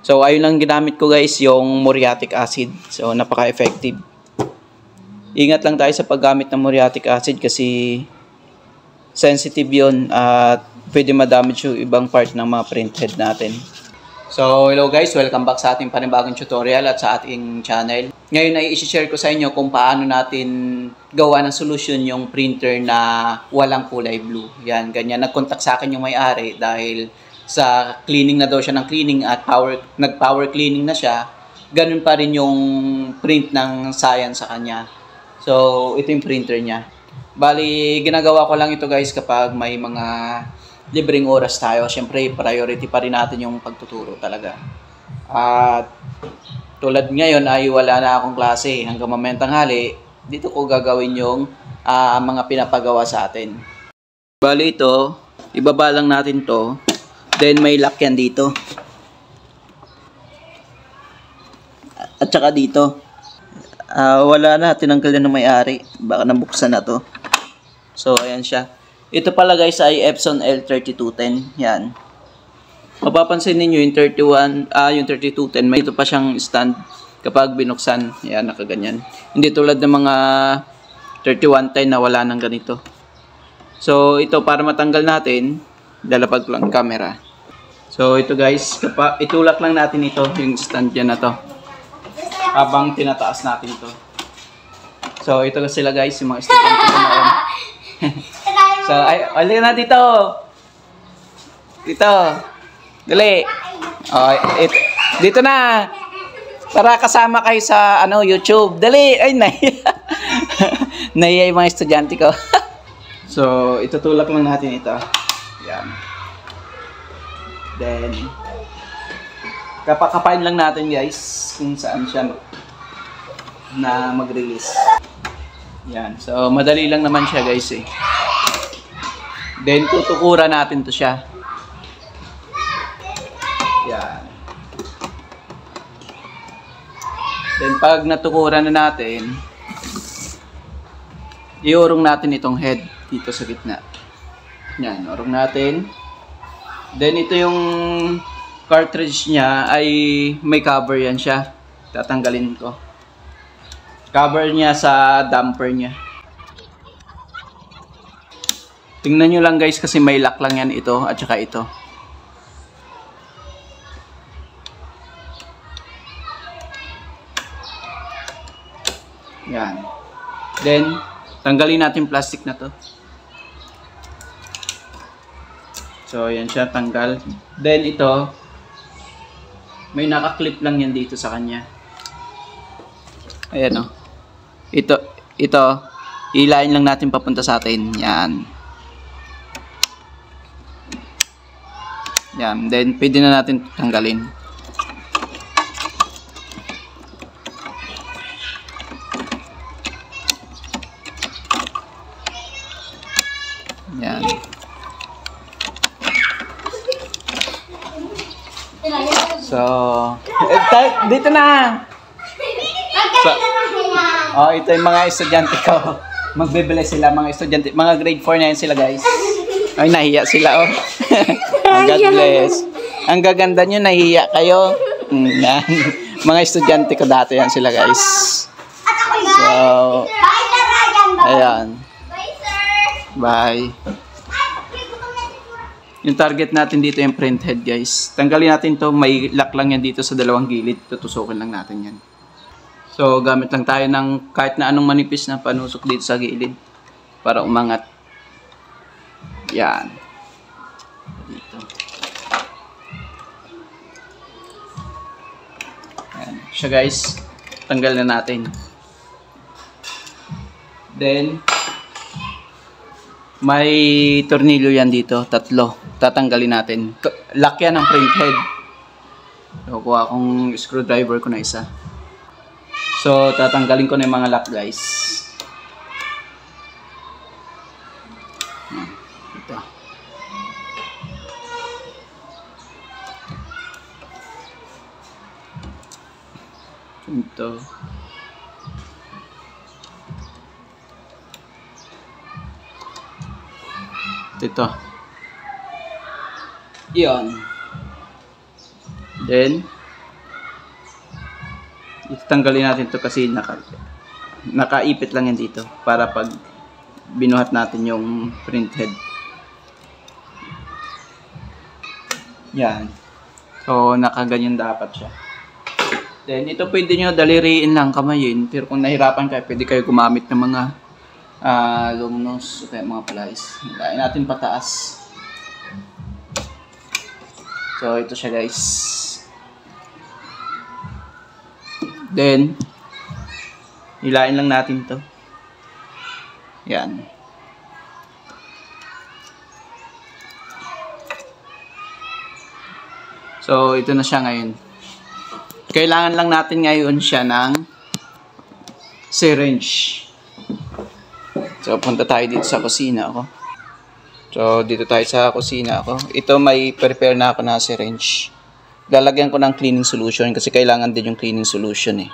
So, ayun lang ginamit ko guys, yung muriatic acid. So, napaka-effective. Ingat lang tayo sa paggamit ng muriatic acid kasi sensitive yun at pwede ma-damage yung ibang part ng mga printhead natin. So, hello guys, welcome back sa ating panibagong tutorial at sa ating channel. Ngayon ay i-share ko sa inyo kung paano natin gawa ng solusyon yung printer na walang kulay blue. Yan, ganyan. Nag-contact sa akin yung may-ari dahil sa cleaning na daw siya ng cleaning at nag-power cleaning na siya. Ganun pa rin yung print ng Science sa kanya. So, ito yung printer niya. Bali, ginagawa ko lang ito guys kapag may mga libreng oras tayo. Siyempre, priority pa rin natin yung pagtuturo talaga. At tulad ngayon ay wala na akong klase. Hanggang mamayang tanghali, dito ko gagawin yung mga pinapagawa sa atin. Bali ito, ibaba lang natin to. Then may lock yan dito. At saka dito. Wala na, tinanggal na ng may-ari. Baka nabuksan na to. So, ayan siya. Ito pala guys ay Epson L3210. Yan. Mapapansin ninyo yung 3210, may ito pa siyang stand kapag binuksan. Yan, nakaganyan. Hindi tulad ng mga 3110 na wala nang ganito. So, ito para matanggal natin, lalapag lang camera. So, ito guys, itulak lang natin ito, yung stand yan na to. Habang tinataas natin ito. So, ito sila guys, yung mga estudyante ko noon. So, alin na dito. Dito. Dali. Oh, dito na. Para kasama kayo sa YouTube. Dali. Ay, nahiya. Nahiya yung mga estudyante ko. So, itutulak lang natin ito. Yan. Then, kapakapain lang natin guys kung saan siya na mag-release. Yan. So, madali lang naman siya guys eh. Then, tutukuran natin to siya. Yan. Then, pag natukuran na natin, iurong natin itong head dito sa gitna. Yan. Urong natin. Then, ito yung cartridge niya ay may cover yan siya. Tatanggalin ko. Cover niya sa damper niya. Tingnan nyo lang guys kasi may lock lang yan ito at saka ito. Yan. Then, tanggalin natin plastic na to. So, yan siya, tanggal. Then, ito, may naka-clip lang yan dito sa kanya. Ayan o. Ito, ilain lang natin papunta sa atin. Yan. Yan. Then, pwede na natin tanggalin. Yan. So, dito na! So, ito yung mga estudyante ko. Magbibili sila mga estudyante. Mga grade 4 na yan sila guys. Ay, nahiya sila oh. God bless. Ang gaganda nyo, nahiya kayo. Yan. Mga estudyante ko dati yan sila guys. So, ayan. Bye. Yung target natin dito yung print head guys. Tanggalin natin to, may lock lang yan dito sa dalawang gilid. Tutusukin lang natin yan. So, gamit lang tayo ng kahit na anong manipis na panusok dito sa gilid para umangat. Yan. Dito. Yan. Siya guys, tanggal na natin. Then, may tornilyo yan dito, 3. Tatanggalin natin. Lock yan ng print head. So, kuha akong screwdriver ko na isa. So, tatanggalin ko na yung mga lock guys. Ito. Ito. Ito. Yan. Then, Itanggalin natin to kasi nakaipit lang yan dito para pag binuhat natin yung print head. Yan. So, nakaganyan dapat siya. Then, ito pwede nyo daliriin lang, kamayin. Pero kung nahirapan kayo, pwede kayo gumamit ng mga long nose o kaya mga pliers. Hilain natin pataas. So, ito siya guys. Then, hilain lang natin to. Yan. So, ito na siya ngayon. Kailangan lang natin ngayon siya ng syringe. So, punta tayo dito sa kusina ako. So, dito tayo sa kusina ako. Ito, may prepare na ako na syringe. Lalagyan ko ng cleaning solution kasi kailangan din yung cleaning solution eh.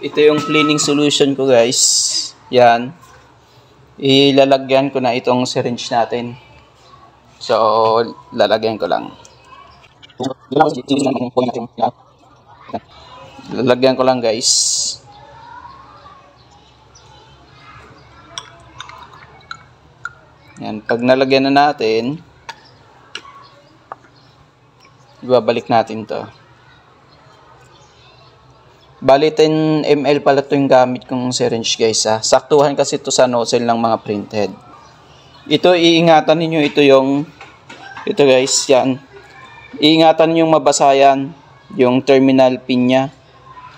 Ito yung cleaning solution ko guys. Yan. Ilalagyan ko na itong syringe natin. So, lalagyan ko lang. Lalagyan ko lang guys. Yan, pag nalagyan na natin, ibabalik natin to. Bali 10 ml pala ito yung gamit kong syringe guys ha. Saktuhan kasi ito sa nozzle ng mga printhead. Ito iingatan ninyo, ito guys, yan. Iingatan yung mabasa yan, yung terminal pin nya,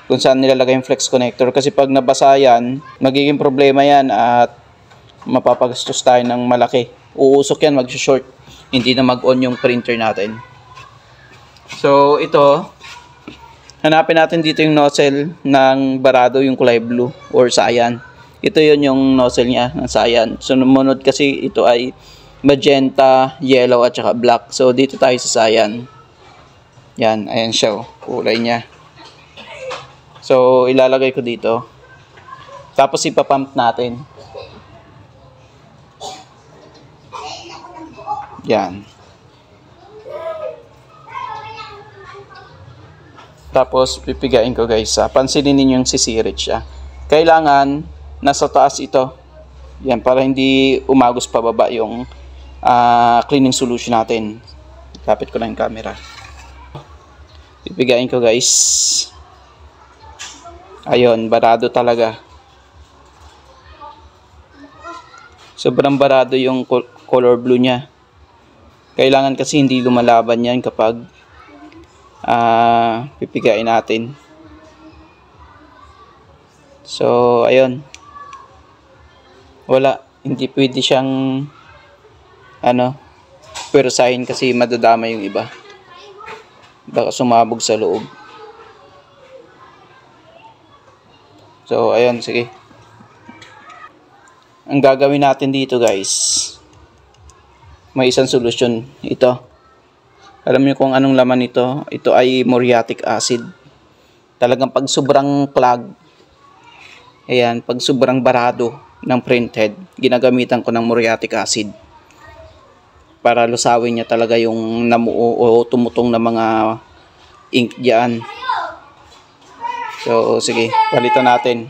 kung saan nilalagay yung flex connector. Kasi pag nabasa yan, magiging problema yan at mapapagastos tayo ng malaki. Uusok yan, mag-short. Hindi na mag-on yung printer natin. So, ito, hanapin natin dito yung nozzle ng barado, yung kulay blue or cyan. Ito yun yung nozzle niya ng cyan. So, sumunod kasi ito ay magenta, yellow at saka black. So, dito tayo sa cyan. Yan, ayan siya, kulay niya. So, ilalagay ko dito. Tapos, ipapump natin. Yan. Tapos, pipigain ko guys. Pansinin ninyo yung sisirit siya. Kailangan nasa taas ito. Yan, para hindi umagos pababa yung cleaning solution natin. Kapit ko lang yung camera. Pipigain ko guys. Ayun, barado talaga. Sobrang barado yung color blue niya. Kailangan kasi hindi lumalaban yan kapag pipigain natin. So, ayun. Wala, hindi pwede siyang perusahin kasi madadama yung iba. Baka sumabog sa loob. So, ayun, sige. Ang gagawin natin dito, guys, may isang solusyon. Ito. Alam niyo kung anong laman ito? Ito ay muriatic acid. Talagang pag sobrang clog, ayan, pag sobrang barado ng printhead, ginagamitan ko ng muriatic acid para lusawin niya talaga yung namuo o tumutong na mga ink diyan. So, sige, palitan natin.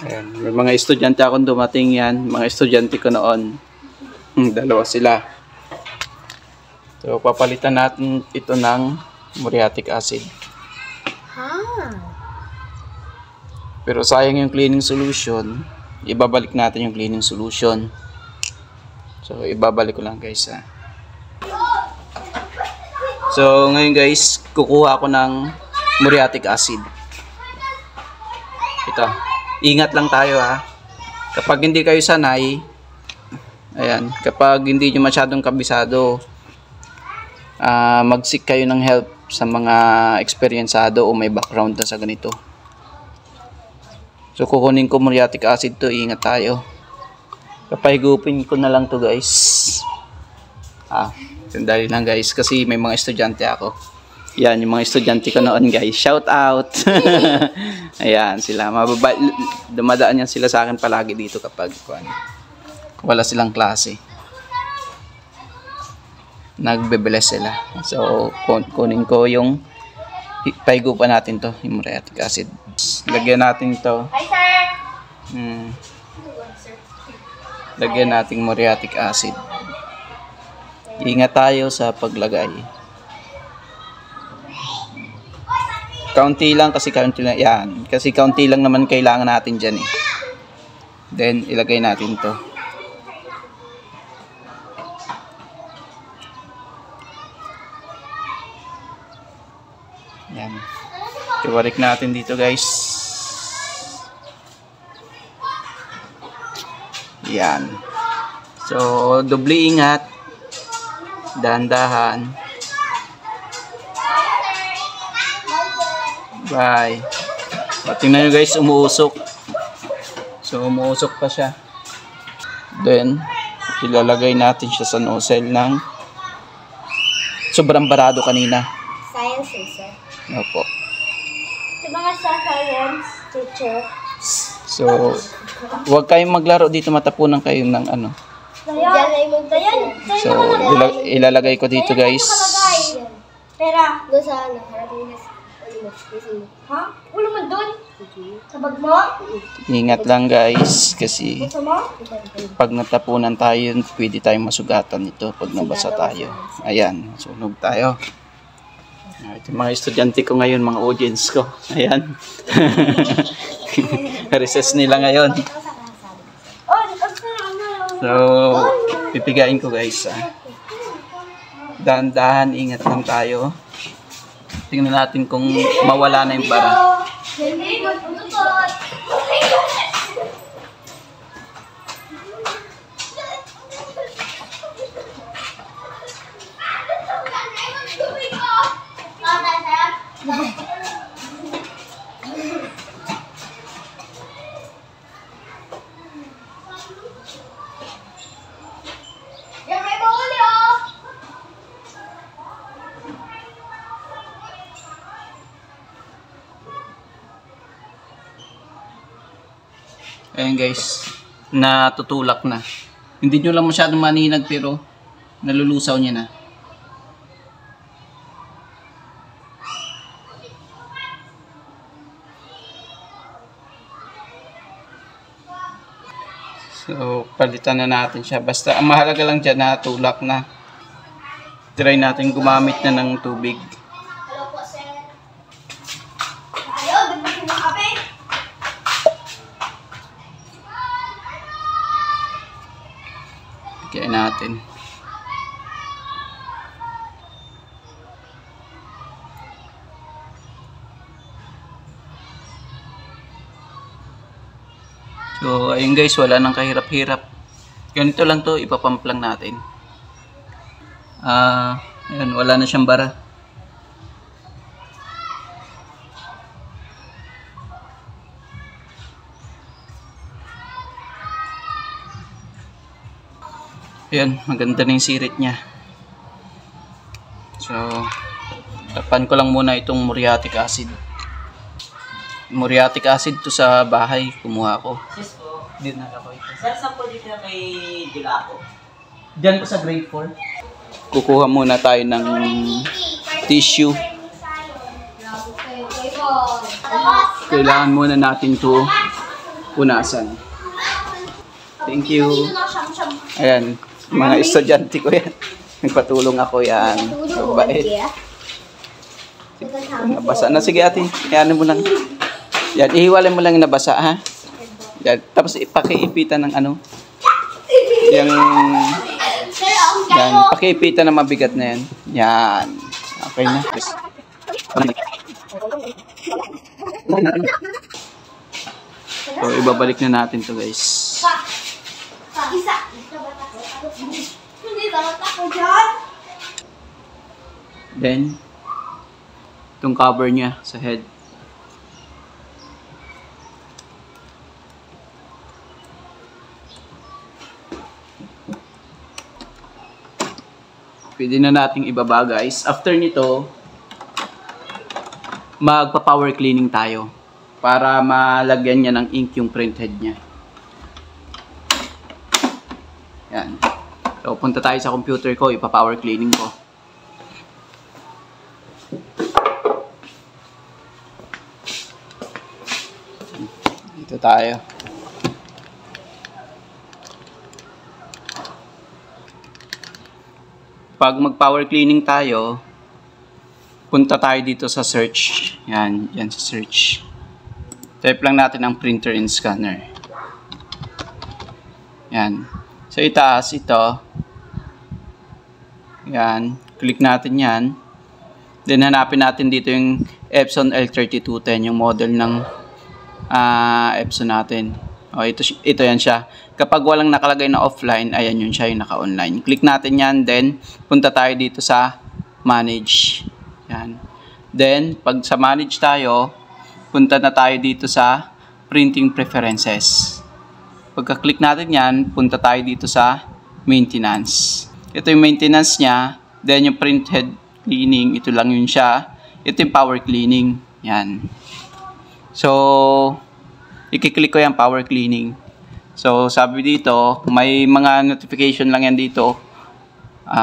Ayan, may mga estudyante akong dumating yan. Mga estudyante ko noon. Dalawa sila. So, papalitan natin ito ng muriatic acid. Pero sayang yung cleaning solution. Ibabalik natin yung cleaning solution. So, ibabalik ko lang guys ha. So, ngayon guys, kukuha ako ng muriatic acid. Ito. Ingat lang tayo ha. Kapag hindi kayo sanay, ayan, kapag hindi nyo masyadong kabisado, mag-seek kayo ng help sa mga experiencado o may background na sa ganito. So, kukunin ko muriatic acid to. Ingat tayo. Papahigupin ko na lang to guys. Sandali lang guys kasi may mga estudyante ako. Yan, yung mga estudyante ko noon guys. Shout out! Ayan, sila. Dumadaan yan sila sa akin palagi dito kapag wala silang klase. nagbe-bless sila. So, kunin ko yung paigupan natin to, yung muriatic acid. Lagyan natin to. Hi, sir! Lagyan natin muriatic acid. Ingat tayo sa paglagay. Kaunti lang kasi kaunti lang. Yan. Kasi kaunti lang naman kailangan natin dyan eh. Then, ilagay natin to. Yan. Iwalik natin dito guys. Yan. So, doble ingat. Dahan-dahan. Bye. Tingnan nyo guys, umuusok. So, umuusok pa siya. Then, ilalagay natin siya sa nozzle ng sobrang barado kanina. Science, sir. Opo. Sa mga science teacher. So, huwag kayong maglaro dito, matapunan kayo ng ano. So, ilalagay ko dito guys. Pera. Doon sa ano, ha? Ulo mo doon? Sa bag mo? Ingat lang guys, kasi pag natapunan tayo, pwede tayong masugatan nito pag nabasa tayo. Ayan, sunog tayo. Ito yung mga estudyante ko ngayon, mga audience ko. Ayan. Recess nila ngayon. So, pipigain ko guys. Dahan-dahan, ingat lang tayo. Tingnan natin kung mawala na yung bara. Ayan guys, natutulak na. Hindi nyo lang masyadong maninag pero nalulusaw niya na. So, palitan na natin siya. Basta, ang mahalaga lang dyan na tulak na. Try natin gumamit na ng tubig. Hello po, sir. Ayaw, di ba kinakape? Kaya natin. So, ayun guys, wala nang kahirap-hirap. Ganito lang to, ipapump lang natin. Ayun, wala na siyang bara. Ayan, maganda na yung sirit niya. So, tapan ko lang muna itong muriatic acid. Muriatic acid to sa bahay, kumuha ko. Sis po, Dito na ako ito. saan sa po dito na may Dilao? Diyan ko sa grade 4. Kukuha muna tayo ng tissue. Kailangan muna natin to punasan. Thank you. Ayan, mga estudyante ko yan. Nagpatulong ako yan. Mabait. Nabasa na. Sige ate, ayan mo lang. Yan, ihiwalay mo lang yung nabasa ha. Yan, tapos pakiipitan ng ano. Yung, yan, pakiipitan ng mabigat na yan. Yan. Okay na. So, ibabalik na natin to guys. Isa. Hindi dapat ako dyan. Then, itong cover niya sa head. Pwede na nating ibaba guys. After nito, magpa-power cleaning tayo para malagyan niya ng ink yung printhead niya. Yan. So, punta tayo sa computer ko, ipa-power cleaning ko. Dito tayo. Pag mag-power cleaning tayo, punta tayo dito sa search. Yan sa search. Type lang natin ang printer and scanner. Yan. So, itaas ito. Yan. Click natin yan. Then, hanapin natin dito yung Epson L3210, yung model ng Epson natin. O, ito yan siya. Kapag walang nakalagay na offline, ayan yun siya, yung naka-online. Click natin yan, then, punta tayo dito sa Manage. Yan. Then, pag sa Manage tayo, punta na tayo dito sa Printing Preferences. Pagka-click natin yan, punta tayo dito sa Maintenance. Ito yung maintenance niya. Then, yung Print Head Cleaning, ito lang yun siya. Ito yung Power Cleaning. Yan. So, i-click ko yung Power Cleaning. So, sabi dito, may mga notification lang yan dito.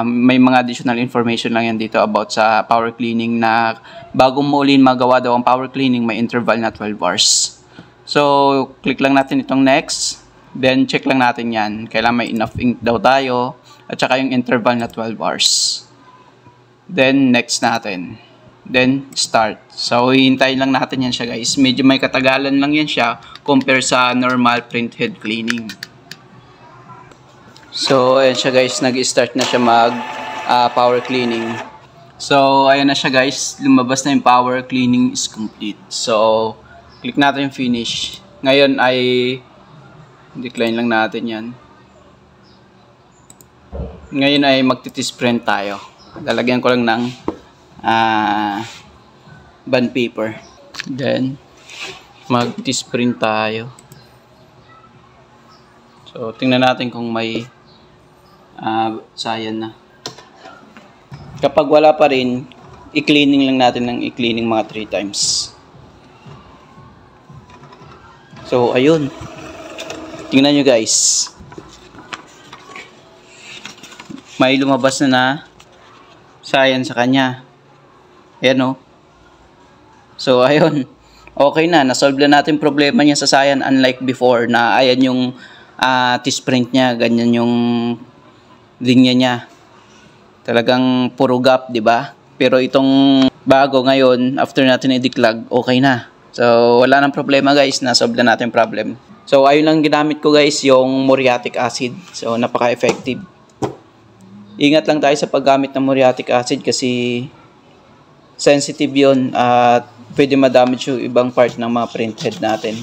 May mga additional information lang yan dito about sa Power Cleaning na bago mo ulit magawa daw ang Power Cleaning, may interval na 12 hours. So, click lang natin itong next. Then, check lang natin yan. Kailangan may enough ink daw tayo. At saka yung interval na 12 hours. Then, next natin. Then, start. So, hihintayin lang natin yan siya, guys. Medyo may katagalan lang yan siya compare sa normal print head cleaning. So, ayan siya, guys. Nag-start na siya power cleaning. So, ayan na siya, guys. Lumabas na yung power cleaning is complete. So, click natin yung finish. Ngayon ay decline lang natin yan. Ngayon ay magtitis print tayo. Lalagyan ko lang ng bond paper. Then, mag-titis print tayo. So, tingnan natin kung may sayan na. Kapag wala pa rin, i-cleaning lang natin ng i-cleaning mga 3 times. So, ayun. Tingnan nyo, guys. May lumabas na sayan sa kanya. Ayan, o. So, ayun. Okay na. Nasolve na natin problema niya sa sayan. Unlike before na ayan yung T-sprint niya. Ganyan yung linya niya. Talagang puro gap, di ba? Pero itong bago ngayon, after natin i-declog, okay na. So, wala nang problema, guys. Nasolve na natin problem. So, ayun lang ginamit ko, guys, yung muriatic acid. So, napaka-effective. Ingat lang tayo sa paggamit ng muriatic acid kasi sensitive yun at pwede ma-damage yung ibang part ng mga print head natin.